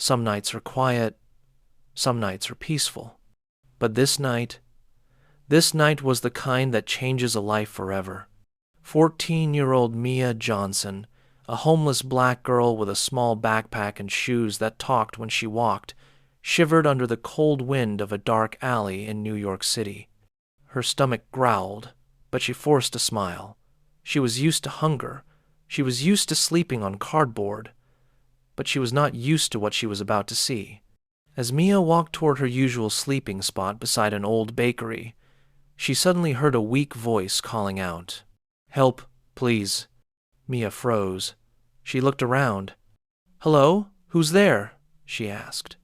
Some nights are quiet, some nights are peaceful. But this night was the kind that changes a life forever. 14-year-old Mia Johnson, a homeless black girl with a small backpack and shoes that talked when she walked, shivered under the cold wind of a dark alley in New York City. Her stomach growled, but she forced a smile. She was used to hunger. She was used to sleeping on cardboard. But she was not used to what she was about to see. As Mia walked toward her usual sleeping spot beside an old bakery, she suddenly heard a weak voice calling out, "Help, please." Mia froze. She looked around. "Hello? Who's there?" she asked.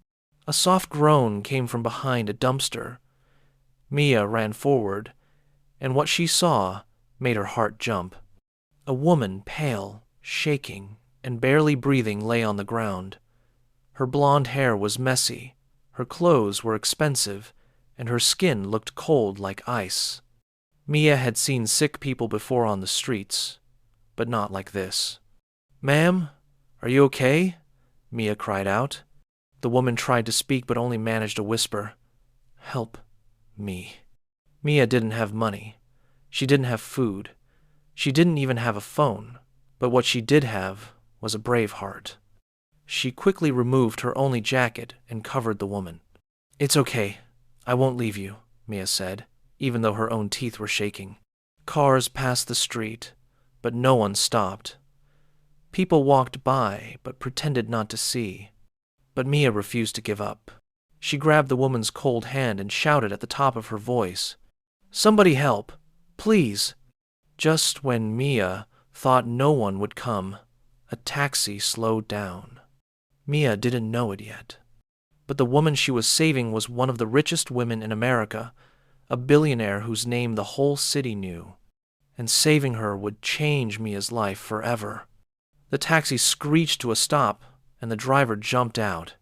A soft groan came from behind a dumpster. Mia ran forward, and what she saw made her heart jump. A woman, pale, shaking, and barely breathing, lay on the ground. Her blonde hair was messy, her clothes were expensive, and her skin looked cold like ice. Mia had seen sick people before on the streets, but not like this. "Ma'am, are you okay?" Mia cried out. The woman tried to speak but only managed a whisper. "Help me." Mia didn't have money. She didn't have food. She didn't even have a phone, but what she did have was a brave heart. She quickly removed her only jacket and covered the woman. "It's okay. I won't leave you," Mia said, even though her own teeth were shaking. Cars passed the street, but no one stopped. People walked by, but pretended not to see. But Mia refused to give up. She grabbed the woman's cold hand and shouted at the top of her voice, "Somebody help! Please!" Just when Mia thought no one would come, a taxi slowed down. Mia didn't know it yet, but the woman she was saving was one of the richest women in America, a billionaire whose name the whole city knew, and saving her would change Mia's life forever. The taxi screeched to a stop, and the driver jumped out.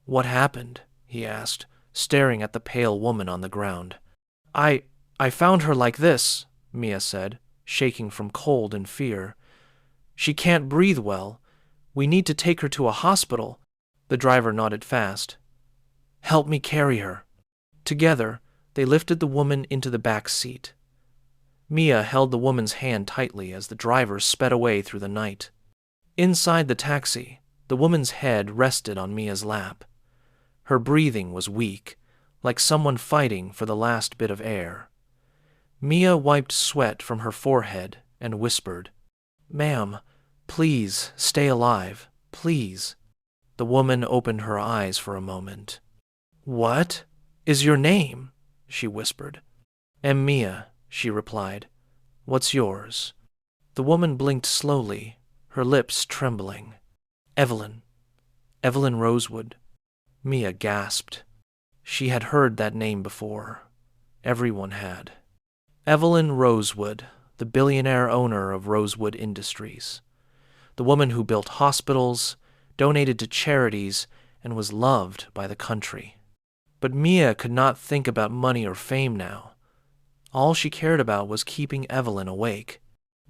"What happened?" he asked, staring at the pale woman on the ground. I found her like this," Mia said, shaking from cold and fear. "She can't breathe well. We need to take her to a hospital." The driver nodded fast. "Help me carry her." Together, they lifted the woman into the back seat. Mia held the woman's hand tightly as the driver sped away through the night. Inside the taxi, the woman's head rested on Mia's lap. Her breathing was weak, like someone fighting for the last bit of air. Mia wiped sweat from her forehead and whispered, "Ma'am, please stay alive, please." The woman opened her eyes for a moment. "What is your name?" she whispered. "I'm Mia," she replied. "What's yours?" The woman blinked slowly, her lips trembling. "Evelyn. Evelyn Rosewood." Mia gasped. She had heard that name before. Everyone had. Evelyn Rosewood, the billionaire owner of Rosewood Industries. The woman who built hospitals, donated to charities, and was loved by the country. But Mia could not think about money or fame now. All she cared about was keeping Evelyn awake.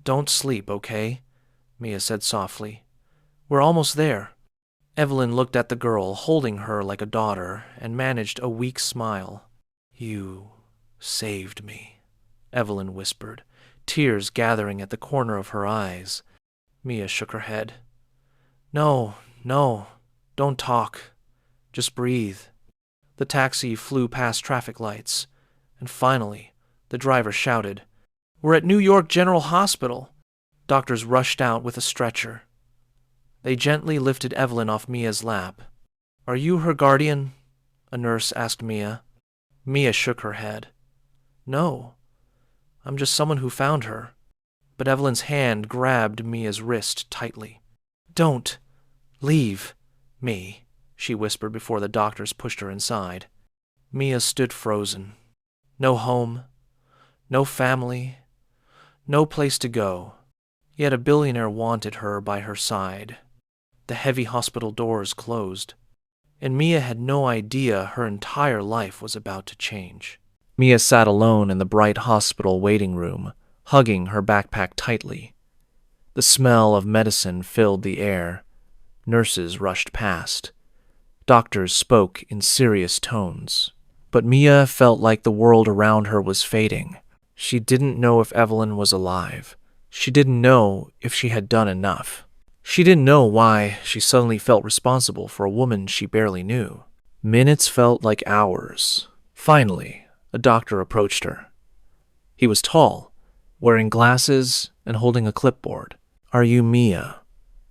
"Don't sleep, okay?" Mia said softly. "We're almost there." Evelyn looked at the girl, holding her like a daughter, and managed a weak smile. "You saved me," Evelyn whispered, tears gathering at the corner of her eyes. Mia shook her head. No, don't talk. Just breathe." The taxi flew past traffic lights, and finally, the driver shouted, "We're at New York General Hospital." Doctors rushed out with a stretcher. They gently lifted Evelyn off Mia's lap. "Are you her guardian?" a nurse asked Mia. Mia shook her head. "No, I'm just someone who found her." But Evelyn's hand grabbed Mia's wrist tightly. "Don't leave me," she whispered before the doctors pushed her inside. Mia stood frozen. No home, no family, no place to go. Yet a billionaire wanted her by her side. The heavy hospital doors closed, and Mia had no idea her entire life was about to change. Mia sat alone in the bright hospital waiting room, hugging her backpack tightly. The smell of medicine filled the air. Nurses rushed past. Doctors spoke in serious tones, but Mia felt like the world around her was fading. She didn't know if Evelyn was alive. She didn't know if she had done enough. She didn't know why she suddenly felt responsible for a woman she barely knew. Minutes felt like hours. Finally, a doctor approached her. He was tall, wearing glasses and holding a clipboard. "Are you Mia?"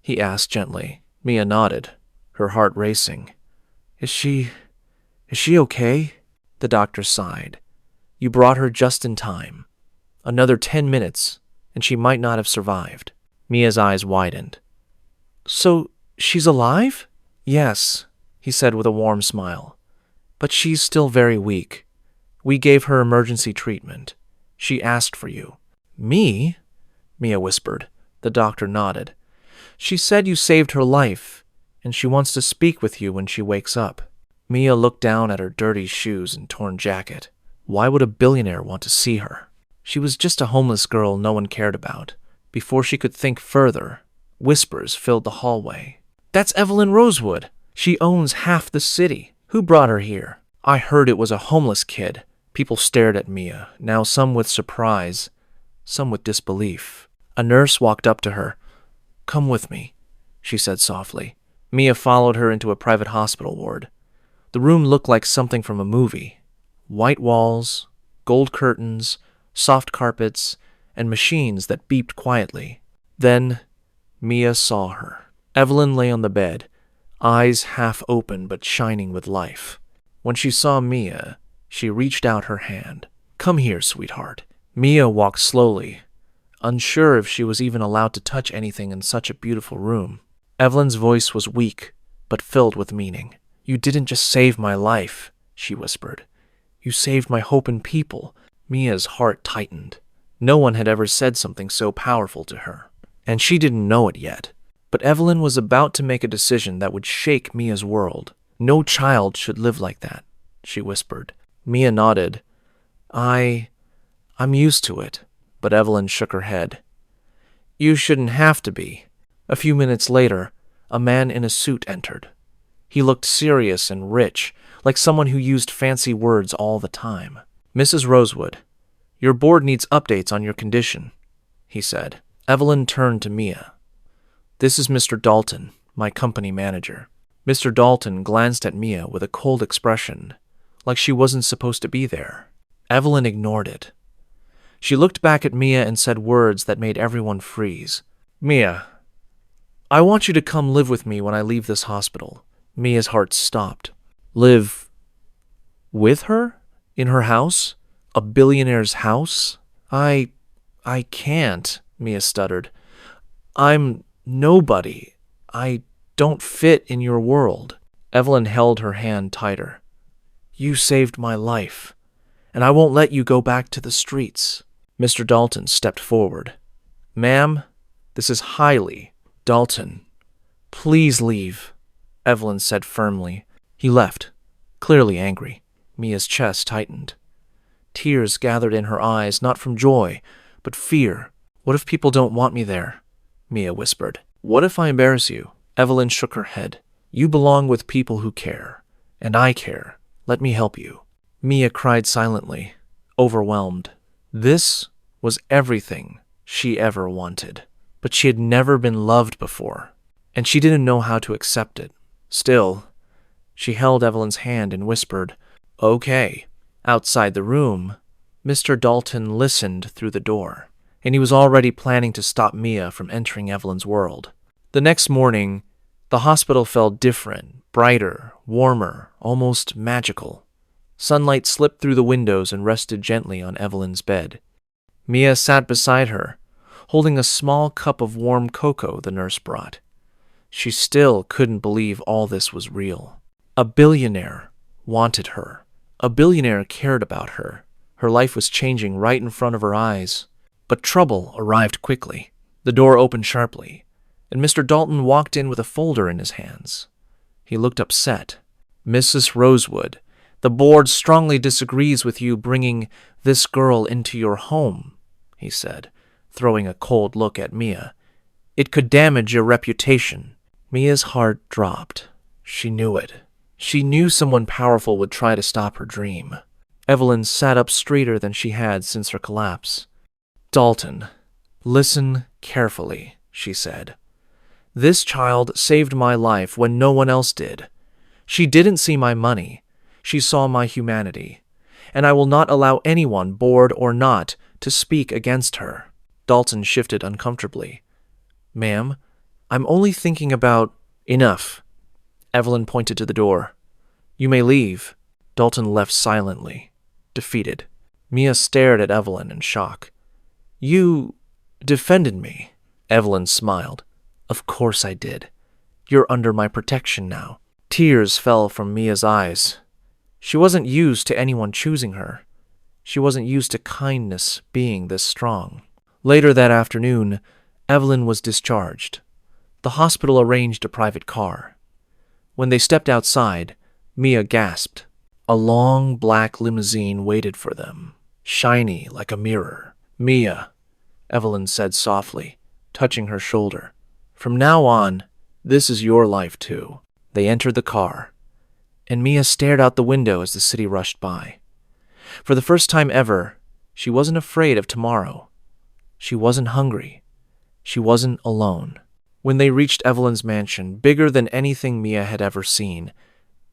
he asked gently. Mia nodded, her heart racing. Is she okay?" The doctor sighed. "You brought her just in time. Another 10 minutes, and she might not have survived." Mia's eyes widened. "So, she's alive?" "Yes," he said with a warm smile. "But she's still very weak. We gave her emergency treatment. She asked for you." "Me?" Mia whispered. The doctor nodded. "She said you saved her life, and she wants to speak with you when she wakes up." Mia looked down at her dirty shoes and torn jacket. Why would a billionaire want to see her? She was just a homeless girl no one cared about. Before she could think further, whispers filled the hallway. "That's Evelyn Rosewood. She owns half the city. Who brought her here?" "I heard it was a homeless kid." People stared at Mia, now some with surprise, some with disbelief. A nurse walked up to her. "Come with me," she said softly. Mia followed her into a private hospital ward. The room looked like something from a movie. White walls, gold curtains, soft carpets, and machines that beeped quietly. Then Mia saw her. Evelyn lay on the bed, eyes half open but shining with life. When she saw Mia, she reached out her hand. "Come here, sweetheart." Mia walked slowly, unsure if she was even allowed to touch anything in such a beautiful room. Evelyn's voice was weak, but filled with meaning. "You didn't just save my life," she whispered. "You saved my hope in people." Mia's heart tightened. No one had ever said something so powerful to her, and she didn't know it yet. But Evelyn was about to make a decision that would shake Mia's world. "No child should live like that," she whispered. Mia nodded. I'm used to it." But Evelyn shook her head. "You shouldn't have to be." A few minutes later, a man in a suit entered. He looked serious and rich, like someone who used fancy words all the time. "Mrs. Rosewood, your board needs updates on your condition," he said. Evelyn turned to Mia. "This is Mr. Dalton, my company manager." Mr. Dalton glanced at Mia with a cold expression, like she wasn't supposed to be there. Evelyn ignored it. She looked back at Mia and said words that made everyone freeze. "Mia, I want you to come live with me when I leave this hospital." Mia's heart stopped. "Live with her? In her house? A billionaire's house? I can't," Mia stuttered. "I'm nobody. I don't fit in your world." Evelyn held her hand tighter. "You saved my life, and I won't let you go back to the streets." Mr. Dalton stepped forward. "Ma'am, this is Hailey. Dalton, please leave," Evelyn said firmly. He left, clearly angry. Mia's chest tightened. Tears gathered in her eyes, not from joy, but fear. "What if people don't want me there?" Mia whispered. "What if I embarrass you?" Evelyn shook her head. "You belong with people who care, and I care. Let me help you." Mia cried silently, overwhelmed. This was everything she ever wanted, but she had never been loved before, and she didn't know how to accept it. Still, she held Evelyn's hand and whispered, "Okay." Outside the room, Mr. Dalton listened through the door, and he was already planning to stop Mia from entering Evelyn's world. The next morning, the hospital felt different, brighter, warmer, almost magical. Sunlight slipped through the windows and rested gently on Evelyn's bed. Mia sat beside her, holding a small cup of warm cocoa the nurse brought. She still couldn't believe all this was real. A billionaire wanted her. A billionaire cared about her. Her life was changing right in front of her eyes. But trouble arrived quickly. The door opened sharply, and Mr. Dalton walked in with a folder in his hands. He looked upset. "Mrs. Rosewood, the board strongly disagrees with you bringing this girl into your home," he said, throwing a cold look at Mia. "It could damage your reputation." Mia's heart dropped. She knew it. She knew someone powerful would try to stop her dream. Evelyn sat up straighter than she had since her collapse. "Dalton, listen carefully," she said. "This child saved my life when no one else did. She didn't see my money. She saw my humanity. And I will not allow anyone, bored or not, to speak against her." Dalton shifted uncomfortably. "Ma'am, I'm only thinking about—" "Enough." Evelyn pointed to the door. "You may leave." Dalton left silently, defeated. Mia stared at Evelyn in shock. "You defended me." Evelyn smiled. "Of course I did. You're under my protection now." Tears fell from Mia's eyes. She wasn't used to anyone choosing her. She wasn't used to kindness being this strong. Later that afternoon, Evelyn was discharged. The hospital arranged a private car. When they stepped outside, Mia gasped. A long black limousine waited for them, shiny like a mirror. "Mia," Evelyn said softly, touching her shoulder. "From now on, this is your life too." They entered the car, and Mia stared out the window as the city rushed by. For the first time ever, she wasn't afraid of tomorrow. She wasn't hungry. She wasn't alone. When they reached Evelyn's mansion, bigger than anything Mia had ever seen,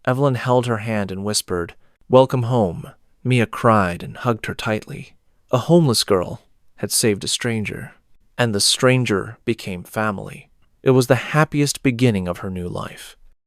Evelyn held her hand and whispered, "Welcome home." Mia cried and hugged her tightly. A homeless girl had saved a stranger, and the stranger became family. It was the happiest beginning of her new life.